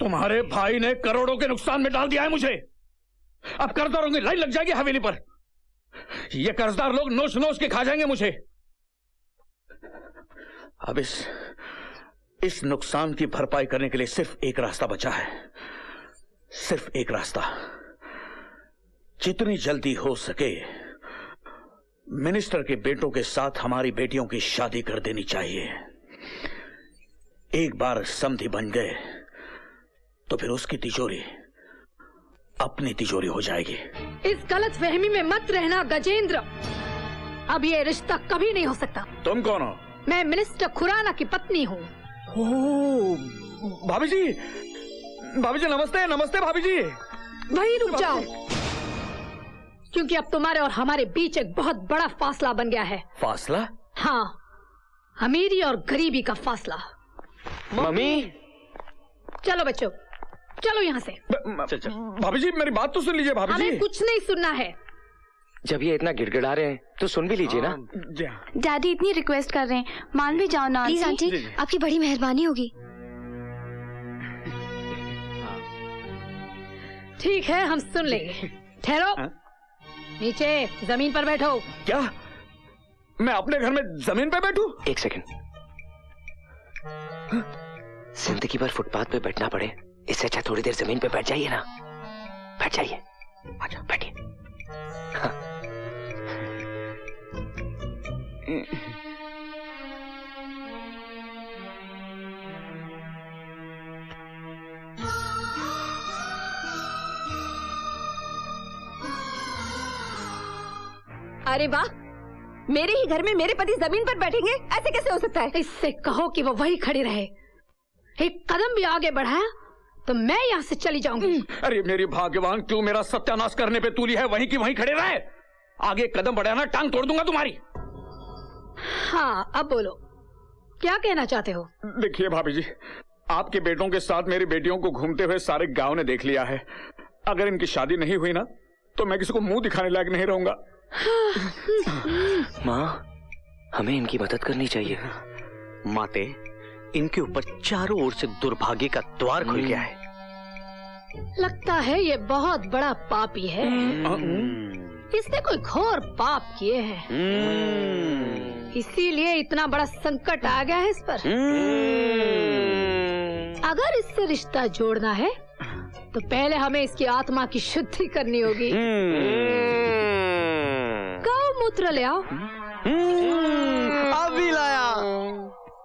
तुम्हारे भाई ने करोड़ों के नुकसान में डाल दिया है मुझे। अब कर्जदारों की लाइन लग जाएगी हवेली पर। ये कर्जदार लोग नोच नोच के खा जाएंगे मुझे। अब इस नुकसान की भरपाई करने के लिए सिर्फ एक रास्ता बचा है, सिर्फ एक रास्ता। जितनी जल्दी हो सके मिनिस्टर के बेटों के साथ हमारी बेटियों की शादी कर देनी चाहिए। एक बार समधी बन गए तो फिर उसकी तिजोरी अपनी तिजोरी हो जाएगी। इस गलत फहमी में मत रहना गजेंद्र। अब ये रिश्ता कभी नहीं हो सकता। तुम कौन हो? मैं मिनिस्टर खुराना की पत्नी हूँ। भाभी जी, भाभी जी नमस्ते। नमस्ते भाभी जी। वहीं रुक जाओ, क्योंकि अब तुम्हारे और हमारे बीच एक बहुत बड़ा फासला बन गया है। फासला? हाँ, अमीरी और गरीबी का फासला। मम्मी चलो बच्चों, चलो यहाँ से। भाभी जी मेरी बात तो सुन लीजिए भाभी जी। हमें कुछ नहीं सुनना है। जब ये इतना गिड़गिड़ा रहे हैं तो सुन भी लीजिए ना। डैडी इतनी रिक्वेस्ट कर रहे हैं, मान भी जाओ ना। प्लीज आंटी, आपकी बड़ी मेहरबानी होगी। ठीक है, हम सुन लेंगे। ठहरो, नीचे जमीन पर बैठो। क्या मैं अपने घर में जमीन पे बैठूं? एक सेकंड। जिंदगी भर फुटपाथ पे बैठना पड़े, इससे अच्छा थोड़ी देर जमीन पे बैठ जाइए ना। बैठ जाइए, अच्छा बैठिए। हाँ। अरे वाह, मेरे ही घर में मेरे पति जमीन पर बैठेंगे, ऐसे कैसे हो सकता है? इससे कहो कि वो वही खड़ी रहे। एक कदम भी आगे बढ़ाया तो मैं यहाँ से चली जाऊंगी। अरे मेरी भाग्यवान, क्यों मेरा सत्यानाश करने पे तूली है? वहीं की वहीं खड़े रहे। आगे कदम बढ़ाना टांग तोड़ दूंगा तुम्हारी। हाँ, अब बोलो, क्या कहना चाहते हो? देखिए भाभी जी, आपके बेटों के साथ मेरी बेटियों को घूमते हुए सारे गांव ने देख लिया है। अगर इनकी शादी नहीं हुई ना तो मैं किसी को मुंह दिखाने लायक नहीं रहूंगा। माँ, हमें इनकी मदद करनी चाहिए। माते, इनके ऊपर चारों ओर से दुर्भाग्य का द्वार खुल गया है। लगता है ये बहुत बड़ा पापी है। इसने कोई घोर पाप किए हैं, इसीलिए इतना बड़ा संकट आ गया है इस पर। अगर इससे रिश्ता जोड़ना है तो पहले हमें इसकी आत्मा की शुद्धि करनी होगी। गौमूत्र ले आओ। अभी लाया।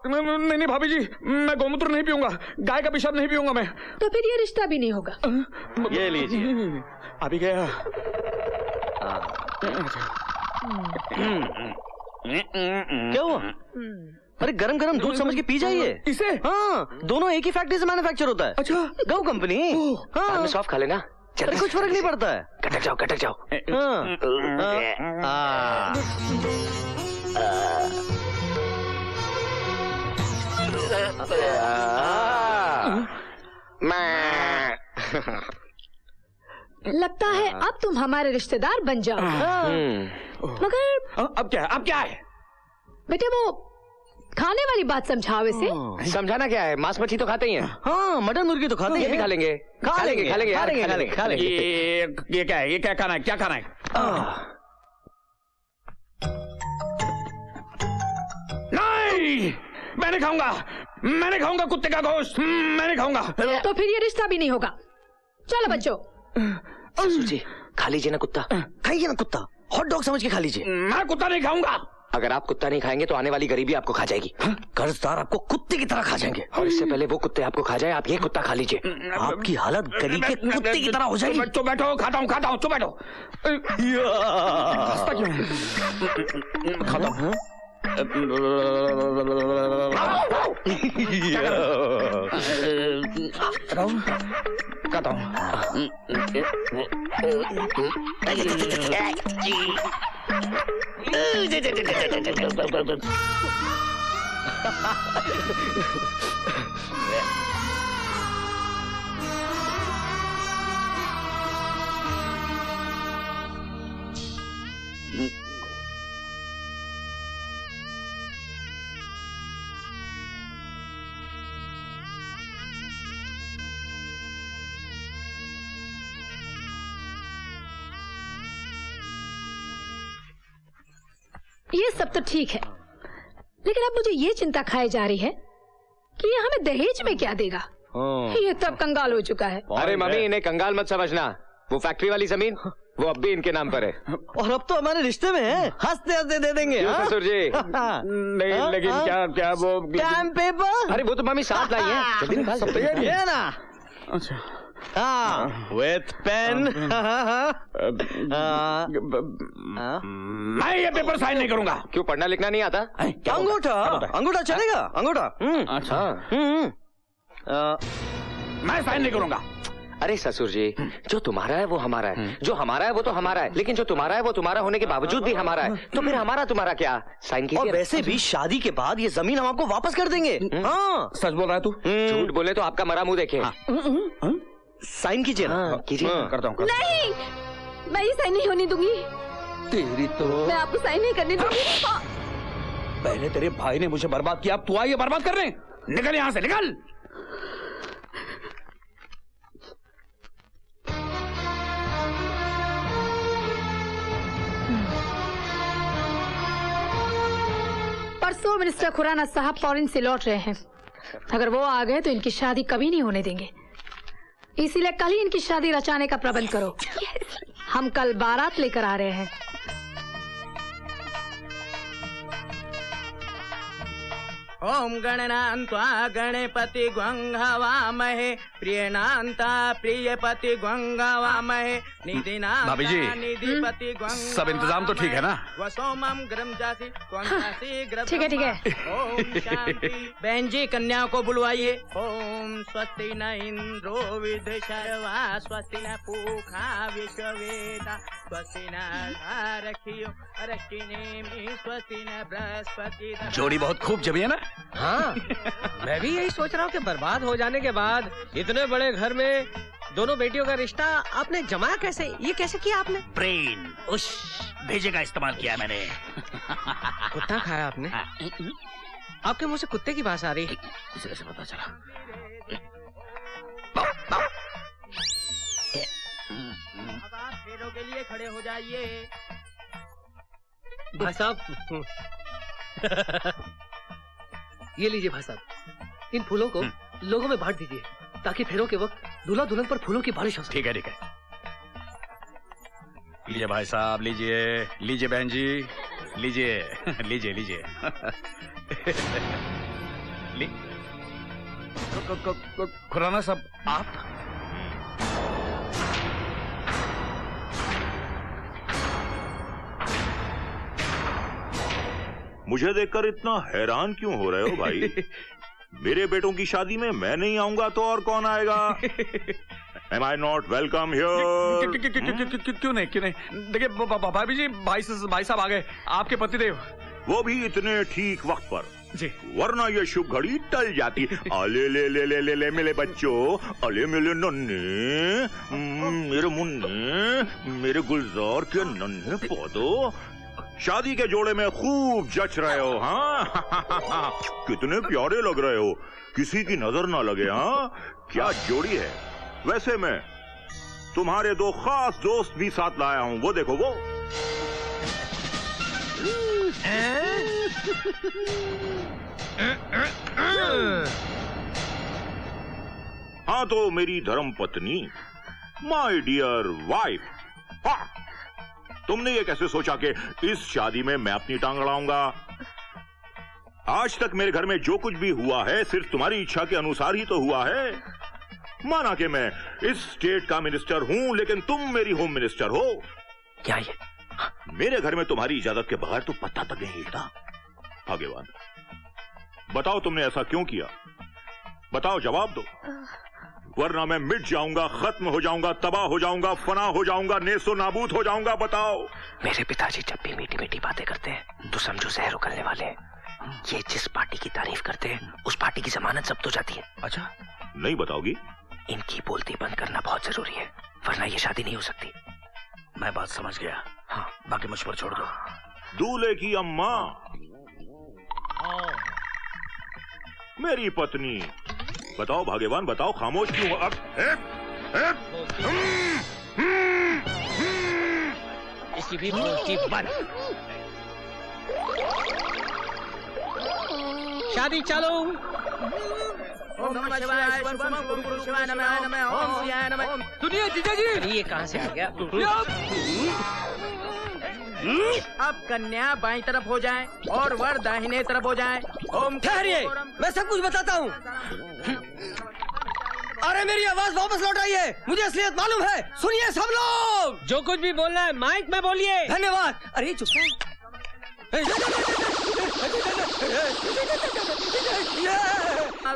नहीं भाभी जी, मैं गौमूत्र नहीं पीऊंगा, गाय का पेशाब नहीं पीऊंगा मैं। तो फिर ये रिश्ता भी नहीं होगा। ये लीजिए। अभी गया। क्या हुआ? अरे गरम गरम दूध समझ के पी जाइए इसे। हाँ, दोनों एक ही फैक्ट्री से मैन्युफैक्चर होता है। अच्छा, गौ कंपनी। हाँ, सॉफ खा लेना। अरे कुछ फर्क नहीं पड़ता है। कटक जाओ, कटक जाओ। लगता है अब तुम हमारे रिश्तेदार बन जाओ। मगर अब क्या है? अब क्या है? बेटे वो खाने वाली बात समझाओ इसे। समझाना क्या है? मांस मछली तो खाते ही हैं। हाँ, मटन मुर्गी तो खाते हैं। ये भी खा लेंगे। खा लेंगे ये क्या है? ये क्या खाना है? क्या खाना है? नहीं, मैं नहीं खाऊंगा। मैं नहीं खाऊंगा कुत्ते का गोश्त। मैं नहीं खाऊंगा। तो फिर ये रिश्ता भी नहीं होगा। चलो बच्चों। ससुर जी, खा लीजिए ना कुत्ता। खाइए ना कुत्ता, हॉट डॉग समझ के खा लीजिए। मैं कुत्ता नहीं खाऊंगा। अगर आप कुत्ता नहीं खाएंगे तो आने वाली गरीबी आपको खा जाएगी। कर्जदार आपको कुत्ते की तरह खा जाएंगे। और इससे पहले वो कुत्ते आपको खा जाए, आप ये कुत्ता खा लीजिए। आपकी हालत गली के कुत्ते की तरह हो जाएगी। चुप बैठो, खाता हूँ, चुप बैठो। खाता हूँ। खाता हूँ। ये सब तो ठीक है, लेकिन अब मुझे ये चिंता खाई जा रही है कि ये हमें दहेज में क्या देगा। ये तो अब कंगाल हो चुका है। अरे मम्मी, इन्हें कंगाल मत समझना। वो फैक्ट्री वाली जमीन वो अब भी इनके नाम पर है। और अब तो हमारे रिश्ते में है, हंसते हंसते दे देंगे। ससुर जी नहीं, लेकिन क्या वो स्टैम्प पेपर? अरे वो तो मम्मी साथ लाई है, जल्दी निकाल। सब तैयार है ना? अच्छा, विथ पेन। मैं ये पेपर साइन नहीं करूंगा। क्यों, पढ़ना लिखना नहीं आता? अंगूठा, अंगूठा चलेगा, अंगूठा। अच्छा, मैं साइन नहीं करूंगा। अरे ससुर जी, जो तुम्हारा है वो हमारा है, जो हमारा है वो तो हमारा है, लेकिन जो तुम्हारा है वो तुम्हारा होने के बावजूद भी हमारा है, तो फिर हमारा तुम्हारा क्या? साइन कीजिए। और वैसे भी शादी के बाद ये जमीन हम आपको वापस कर देंगे। हाँ, सच बोल रहा है तू? झूठ बोले तो आपका मरा मुंह देखे। साइन कीजिए ना। कीजिए। करता हूँ। नहीं, मैं ये साइन नहीं होने दूंगी। तेरी तो मैं आपको साइन नहीं करने दूंगी। पहले तेरे भाई ने मुझे बर्बाद किया, अब तू आई है बर्बाद करने। निकल यहाँ से, निकल। परसों मिनिस्टर खुराना साहब फॉरेन से लौट रहे हैं। अगर वो आ गए तो इनकी शादी कभी नहीं होने देंगे, इसीलिए कल ही इनकी शादी रचाने का प्रबंध करो। हम कल बारात लेकर आ रहे हैं। ओम गणनान्त्वा गणपति गंगावामहे प्रियनान्ता प्रियपति गंगावामहे निधिनान्ता भाभी जी, निधिपति सब इंतजाम तो ठीक है ना? वसोमम ग्रम जासी ग्रमजासी ग्रम। ठीक है, ठीक है। ओम शांति। बहन जी, कन्याओं को बुलवाइए। ओम स्वस्ति न इंद्रो विध शर्वा स्वस्ति न पूखा विश्ववेदा स्वस्ति न रखियो रखिने स्वस्ति न बृहस्पति। जोड़ी बहुत खूब जमी है ना? हाँ, मैं भी यही सोच रहा हूँ कि बर्बाद हो जाने के बाद इतने बड़े घर में दोनों बेटियों का रिश्ता आपने जमाया कैसे? ये कैसे किया आपने? ब्रेन, उस भेजे का इस्तेमाल किया मैंने। कुत्ता खाया आपने? आपके मुंह से कुत्ते की बात आ रही है। इसे कैसे पता चला? अब आप फेरों के लिए खड़े हो जाइए। भाई साहब, ये लीजिए भाई साहब, इन फूलों को लोगों में बांट दीजिए ताकि फेरों के वक्त दूल्हा दुल्हन पर फूलों की बारिश हो सके। ठीक है, ठीक है। लीजिए भाई साहब, लीजिए, लीजिए बहन जी, लीजिए, लीजिए, लीजिए। खुराना साहब, आप? मुझे देखकर इतना हैरान क्यों हो रहे हो भाई? मेरे बेटों की शादी में मैं नहीं आऊंगा तो और कौन आएगा? Am I not welcome here? क्यों नहीं, क्यों नहीं? देखिए भाभी जी, भाई साहब आ गए, आपके पतिदेव। वो भी इतने ठीक वक्त पर जी, वरना ये शुभ घड़ी टल जाती। अले ले ले ले ले ले मेरे बच्चों, अले मेरे नन्हे, मेरे मुन्ने, मेरे गुलजार के नन्हे पौधों, शादी के जोड़े में खूब जच रहे हो। हाँ, कितने प्यारे लग रहे हो, किसी की नजर ना लगे। हाँ, क्या जोड़ी है। वैसे मैं तुम्हारे दो खास दोस्त भी साथ लाया हूँ, वो देखो वो। हाँ, तो मेरी धर्म पत्नी, माय डियर वाइफ। हाँ, तुमने ये कैसे सोचा कि इस शादी में मैं अपनी टांग अड़ाऊंगा? आज तक मेरे घर में जो कुछ भी हुआ है सिर्फ तुम्हारी इच्छा के अनुसार ही तो हुआ है। माना कि मैं इस स्टेट का मिनिस्टर हूं, लेकिन तुम मेरी होम मिनिस्टर हो। क्या ये? मेरे घर में तुम्हारी इजाजत के बगैर तो पत्ता तक नहीं हिलता। भाग्यवान, बताओ तुमने ऐसा क्यों किया? बताओ, जवाब दो, वरना मैं मिट जाऊंगा, खत्म हो जाऊंगा, तबाह हो जाऊंगा, फना हो जाऊंगा, नेस्तो नाबूद हो जाऊंगा। बताओ। मेरे पिताजी जब भी मीठी मीठी बातें करते हैं तो समझो जहर उगलने वाले हैं। ये जिस पार्टी की तारीफ करते हैं उस पार्टी की जमानत जब्त हो जाती है। अच्छा, नहीं बताओगी? इनकी बोलती बंद करना बहुत जरूरी है, वरना ये शादी नहीं हो सकती। मैं बात समझ गया। हाँ, बाकी मुझ पर छोड़ दो। दूल्हे की अम्मा, मेरी पत्नी, बताओ भाग्यवान, बताओ, खामोश क्यों? अब इसकी भी बोलती बंद। शादी चालू। ओम नमः शिवाय, शुभम गुरु शिवाय नमः, ओम शिवाय नमः। सुनिए जीजा जी, ये कहाँ से आ गया? अब कन्या बाईं तरफ हो जाए और वर दाहिने तरफ हो जाए। ओम ठहरिए, मैं सब कुछ बताता हूँ। अरे मेरी आवाज वापस लौट आई है, मुझे असलियत मालूम है। सुनिए सब लोग, जो कुछ भी बोलना है माइक में बोलिए। धन्यवाद। अरे चुप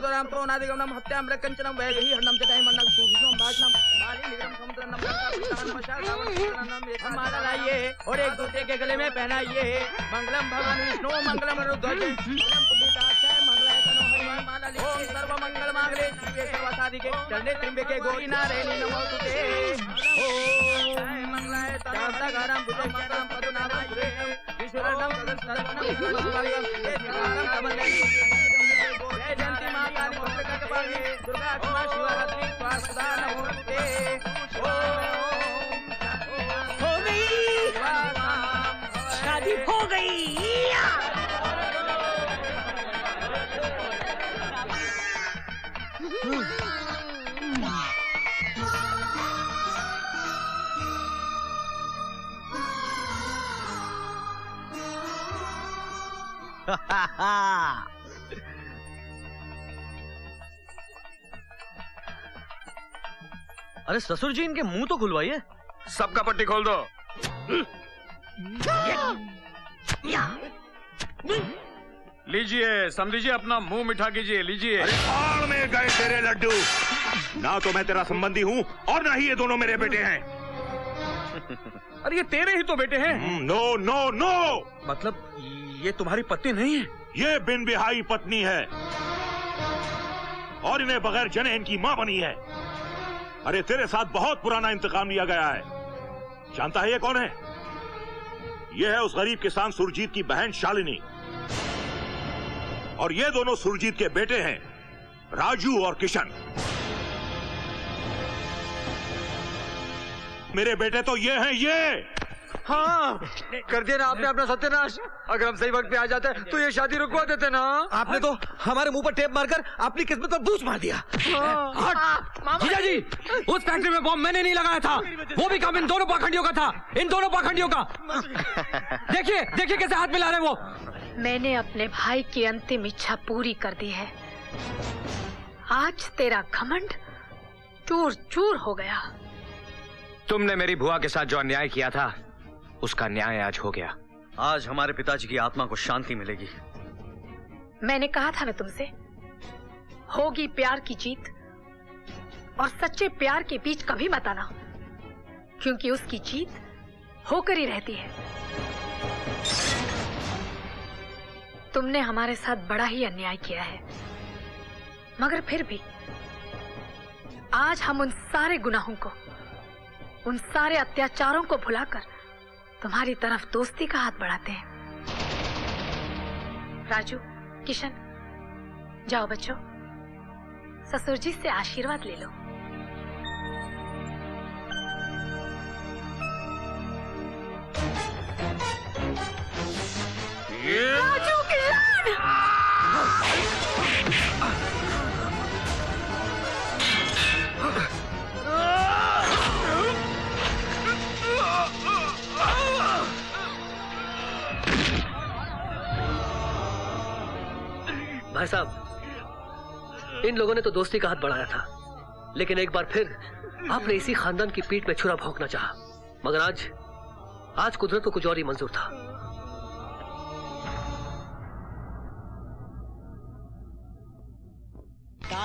राम तो नादिगमनम हत्याम रकंचनम वैदेही हरणम जटाहि मन्नम सूर्यम भाषणम माली निगम समुद्रनम नमः हमारा लाइए और एक दूसरे के गले में पहनाइए। मंगलम भगवान विष्णु मंगलम रुद्रध्वज मंगलम पुनीताक्षय मंगलाय तनो हनुमान माला ओम सर्व मंगल मांगले शिवे सर्वसाधिके चरणे त्र्यंबके गौरी नारायणी नमोस्तुते। ओम मंगलाय तनो हनुमान भुजं मंगलम पदनाभं सुरेशं विश्वरण्यं सदस्यं जयंती मां काली भद्रकाली दुर्गा क्षमा शिवरात्रि स्वास्ता नमोस्तुते। हो गई, शादी हो गई। अरे ससुर जी, इनके मुंह तो खुलवाइए। सबका पट्टी खोल दो। लीजिए, समझिए, अपना मुंह मिठा कीजिए, लीजिए। भाड़ में गए तेरे लड्डू। ना तो मैं तेरा संबंधी हूँ और ना ही ये दोनों मेरे बेटे हैं। अरे ये तेरे ही तो बेटे हैं। नो नो नो, मतलब ये तुम्हारी पत्नी नहीं है? ये बिन बिहाई पत्नी है और इन्हें बगैर जने इनकी माँ बनी है। अरे तेरे साथ बहुत पुराना इंतकाम लिया गया है। जानता है ये कौन है? ये है उस गरीब किसान सुरजीत की बहन शालिनी, और ये दोनों सुरजीत के बेटे हैं, राजू और किशन। मेरे बेटे तो ये हैं, ये। हाँ, कर दिया ना आपने अपना सत्यानाश। अगर हम सही वक्त पे आ जाते तो ये शादी रुकवा देते ना। आपने तो हमारे मुंह पर टेप मारकर अपनी किस्मत पर बूझ मार दिया। जीजा जी, उस फैक्ट्री में बॉम्ब मैंने नहीं लगाया था, वो भी काम इन दोनों पाखंडियों का था, इन दोनों पाखंडियों का। देखिए देखिए कैसे हाथ मिला रहे वो। मैंने अपने भाई की अंतिम इच्छा पूरी कर दी है। आज तेरा घमंड चूर चूर हो गया। तुमने मेरी बुआ के साथ जो अन्याय किया था उसका न्याय आज हो गया। आज हमारे पिताजी की आत्मा को शांति मिलेगी। मैंने कहा था ना तुमसे, होगी प्यार की जीत, और सच्चे प्यार के बीच कभी मत आना, क्योंकि उसकी जीत होकर ही रहती है। तुमने हमारे साथ बड़ा ही अन्याय किया है, मगर फिर भी आज हम उन सारे गुनाहों को, उन सारे अत्याचारों को भुलाकर तुम्हारी तरफ दोस्ती का हाथ बढ़ाते हैं। राजू, किशन, जाओ बच्चों, ससुर जी से आशीर्वाद ले लो। राजू, किशन! भाई साहब, इन लोगों ने तो दोस्ती का हाथ बढ़ाया था, लेकिन एक बार फिर आपने इसी खानदान की पीठ में छुरा भोंकना चाहा, मगर आज कुदरत को कुछ और ही मंजूर था।